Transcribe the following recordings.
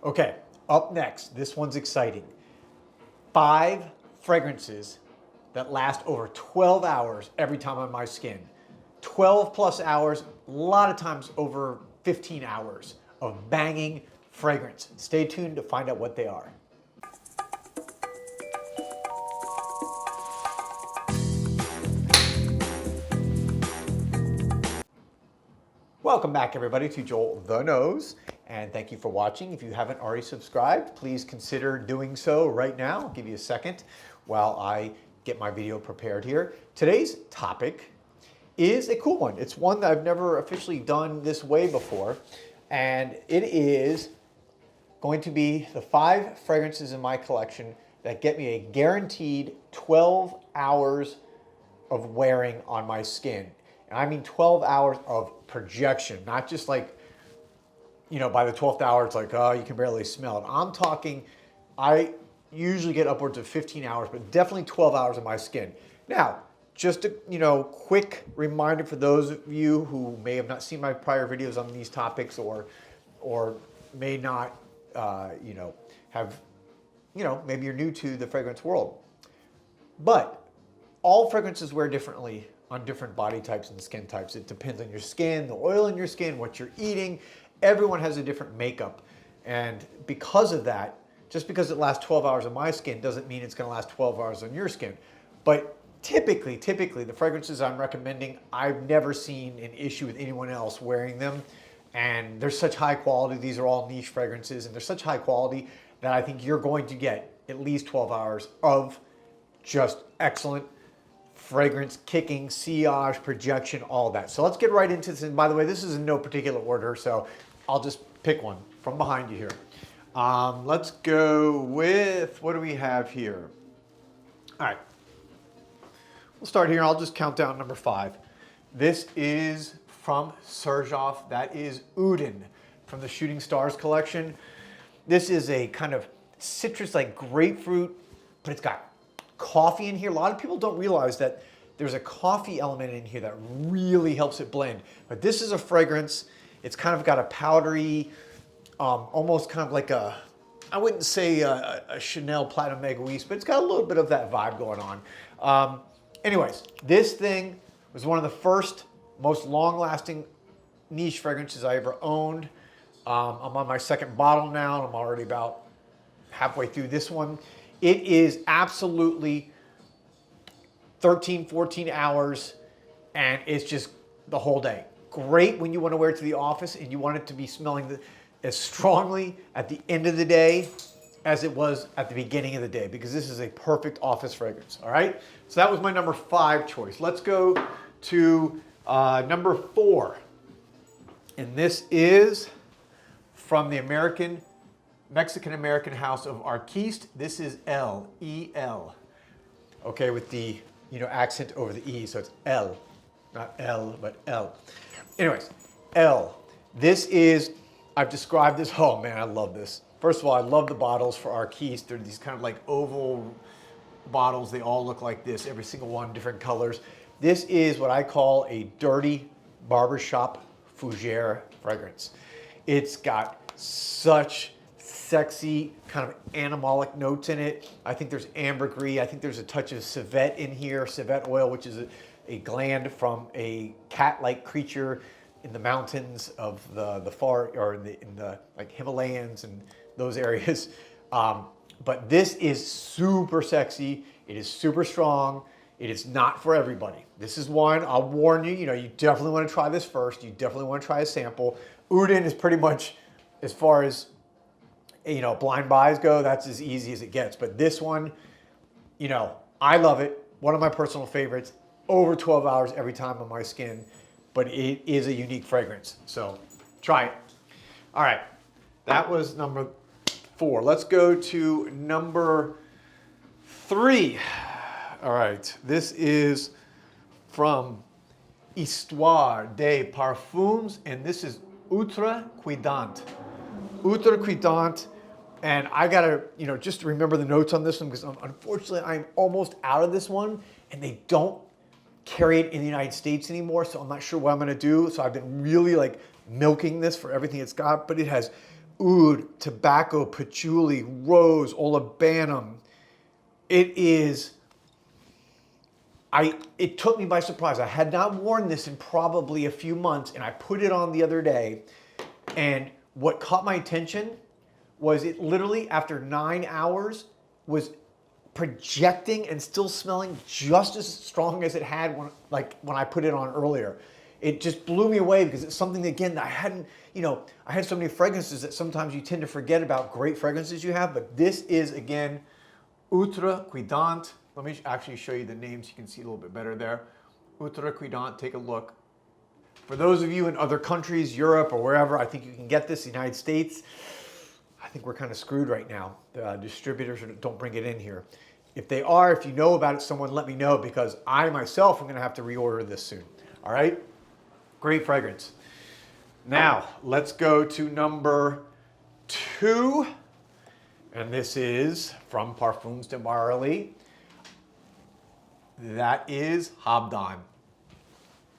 Okay, up next, this one's exciting. 5 fragrances that last over 12 hours every time on my skin. 12 plus hours, a lot of times over 15 hours of banging fragrance. Stay tuned to find out what they are. Welcome back, everybody, to Joel the Nose, and thank you for watching. If you haven't already subscribed, please consider doing so right now. I'll give you a second while I get my video prepared here. Today's topic is a cool one. It's one that I've never officially done this way before, and it is going to be the 5 fragrances in my collection that get me a guaranteed 12 hours of wearing on my skin. And I mean 12 hours of projection, not just like, you know, by the 12th hour, it's like, oh, you can barely smell it. I'm talking, I usually get upwards of 15 hours, but definitely 12 hours of my skin. Now, just a quick reminder for those of you who may have not seen my prior videos on these topics or may not, maybe you're new to the fragrance world. But all fragrances wear differently on different body types and skin types. It depends on your skin, the oil in your skin, what you're eating. Everyone has a different makeup. And because of that, just because it lasts 12 hours on my skin doesn't mean it's gonna last 12 hours on your skin. But typically, the fragrances I'm recommending, I've never seen an issue with anyone else wearing them. And they're such high quality. These are all niche fragrances, and they're such high quality that I think you're going to get at least 12 hours of just excellent fragrance, kicking, sillage, projection, all that. So let's get right into this. And by the way, this is in no particular order, so I'll just pick one from behind you here. Let's go with, what do we have here? All right, we'll start here. I'll just count down number 5. This is from Sergioff. That is Odin from the Shooting Stars collection. This is a kind of citrus like grapefruit, but it's got coffee in here. A lot of people don't realize that there's a coffee element in here that really helps it blend. But this is a fragrance. It's kind of got a powdery, almost kind of like a, I wouldn't say a Chanel Platinum Egoiste, but it's got a little bit of that vibe going on. Anyways, this thing was one of the first, most long-lasting niche fragrances I ever owned. I'm on my 2nd bottle now, and I'm already about halfway through this one. It is absolutely 13, 14 hours, and it's just the whole day. Great when you want to wear it to the office and you want it to be smelling as strongly at the end of the day as it was at the beginning of the day, because this is a perfect office fragrance, all right? So that was my number 5 choice. Let's go to number 4. And this is from the Mexican-American house of Arquiste. This is L-E-L. Okay, with the accent over the E, so it's L. Not L, but L. Anyways, L. This is, I've described this, oh man, I love this. First of all, I love the bottles for Arquiste. They're these kind of like oval bottles. They all look like this, every single one, different colors. This is what I call a dirty barbershop fougere fragrance. It's got such sexy kind of animalic notes in it. I think there's ambergris. I think there's a touch of civet in here, civet oil, which is a gland from a cat-like creature in the mountains of the far, or in the like Himalayas and those areas. But this is super sexy. It is super strong. It is not for everybody. This is one, I'll warn you, you definitely want to try this first. You definitely want to try a sample. Odin is pretty much, as far as blind buys go, that's as easy as it gets. But this one, I love it. One of my personal favorites. Over 12 hours every time on my skin, but it is a unique fragrance. So try it. All right, that was number 4. Let's go to number 3. All right, this is from Histoire des Parfums, and this is Ultra Cuidant. Ultra Cuidant, and I gotta, just remember the notes on this one, because unfortunately I'm almost out of this one, and they don't carry it in the United States anymore, so I'm not sure what I'm gonna do. So I've been really like milking this for everything it's got, but it has oud, tobacco, patchouli, rose, olibanum. It is, it took me by surprise. I had not worn this in probably a few months, and I put it on the other day, and what caught my attention was it literally, after 9 hours, was projecting and still smelling just as strong as it had when I put it on earlier. It just blew me away because it's something, again, that I hadn't, I had so many fragrances that sometimes you tend to forget about great fragrances you have, but this is, again, Ultra Cuidant. Let me actually show you the names so you can see a little bit better there. Ultra Cuidant, take a look. For those of you in other countries, Europe or wherever, I think you can get this, the United States. I think we're kind of screwed right now. The distributors don't bring it in here. If they are, if you know about it, someone let me know, because I myself am going to have to reorder this soon. All right? Great fragrance. Now, let's go to number 2. And this is from Perfumes de Marly. That is Habdon.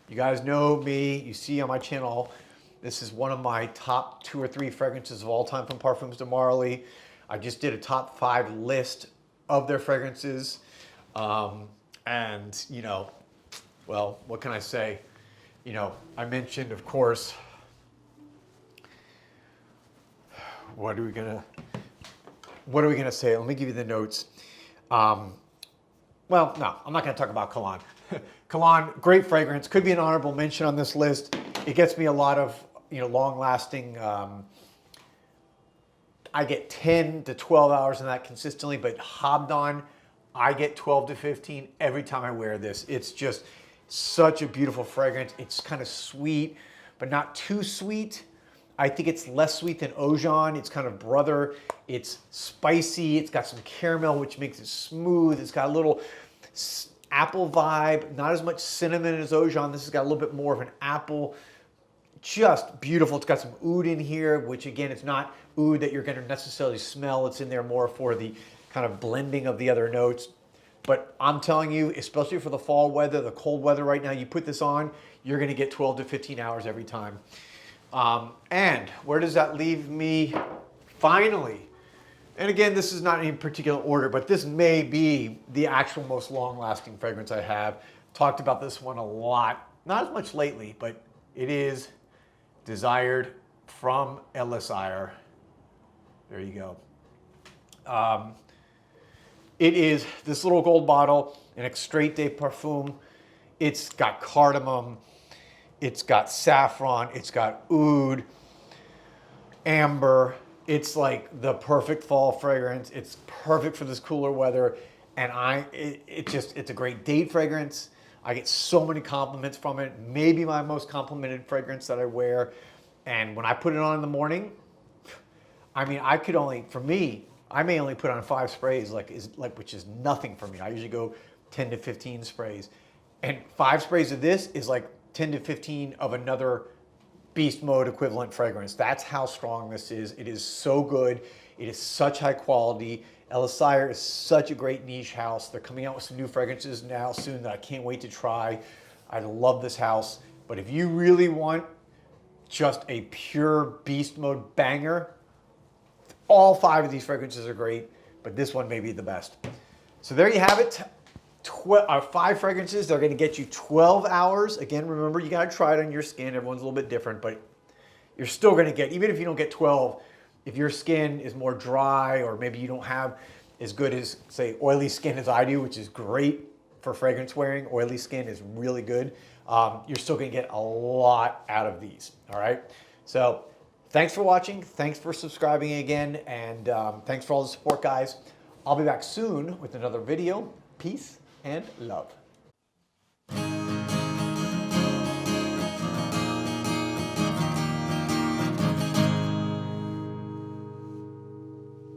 You guys know me. You see on my channel, this is one of my top 2 or 3 fragrances of all time from Perfumes de Marly. I just did a top 5 list of their fragrances. And, well, what can I say? I mentioned, of course, what are we gonna say? Let me give you the notes. Well, no, I'm not gonna talk about Cologne. Cologne, great fragrance, could be an honorable mention on this list. It gets me a lot of, long-lasting. I get 10 to 12 hours in that consistently, but Habdon, I get 12 to 15 every time I wear this. It's just such a beautiful fragrance. It's kind of sweet, but not too sweet. I think it's less sweet than Ojon. It's kind of brother. It's spicy. It's got some caramel, which makes it smooth. It's got a little apple vibe, not as much cinnamon as Ojon. This has got a little bit more of an apple. Just beautiful. It's got some oud in here, which again, it's not oud that you're going to necessarily smell. It's in there more for the kind of blending of the other notes. But I'm telling you, especially for the fall weather, the cold weather right now, you put this on, you're going to get 12 to 15 hours every time. And where does that leave me? Finally, and again, this is not in any particular order, but this may be the actual most long-lasting fragrance I have. Talked about this one a lot, not as much lately, but it is Desired from Elixir. There you go. It is this little gold bottle, an Extrait de Parfum. It's got cardamom, it's got saffron, it's got oud, amber. It's like the perfect fall fragrance. It's perfect for this cooler weather. And it's a great date fragrance. I get so many compliments from it. Maybe my most complimented fragrance that I wear. And when I put it on in the morning, I mean, I may only put on 5 sprays, which is nothing for me. I usually go 10 to 15 sprays. And 5 sprays of this is like 10 to 15 of another beast mode equivalent fragrance. That's how strong this is. It is so good. It is such high quality. Elixir is such a great niche house. They're coming out with some new fragrances now soon that I can't wait to try. I love this house. But if you really want just a pure beast mode banger, all 5 of these fragrances are great, but this one may be the best. So there you have it. 5 fragrances. They're going to get you 12 hours. Again, remember, you got to try it on your skin. Everyone's a little bit different, but you're still going to get, even if you don't get 12, if your skin is more dry, or maybe you don't have as good as, say, oily skin as I do, which is great for fragrance wearing. Oily skin is really good. You're still going to get a lot out of these. All right. So thanks for watching. Thanks for subscribing again. And thanks for all the support, guys. I'll be back soon with another video. Peace and love.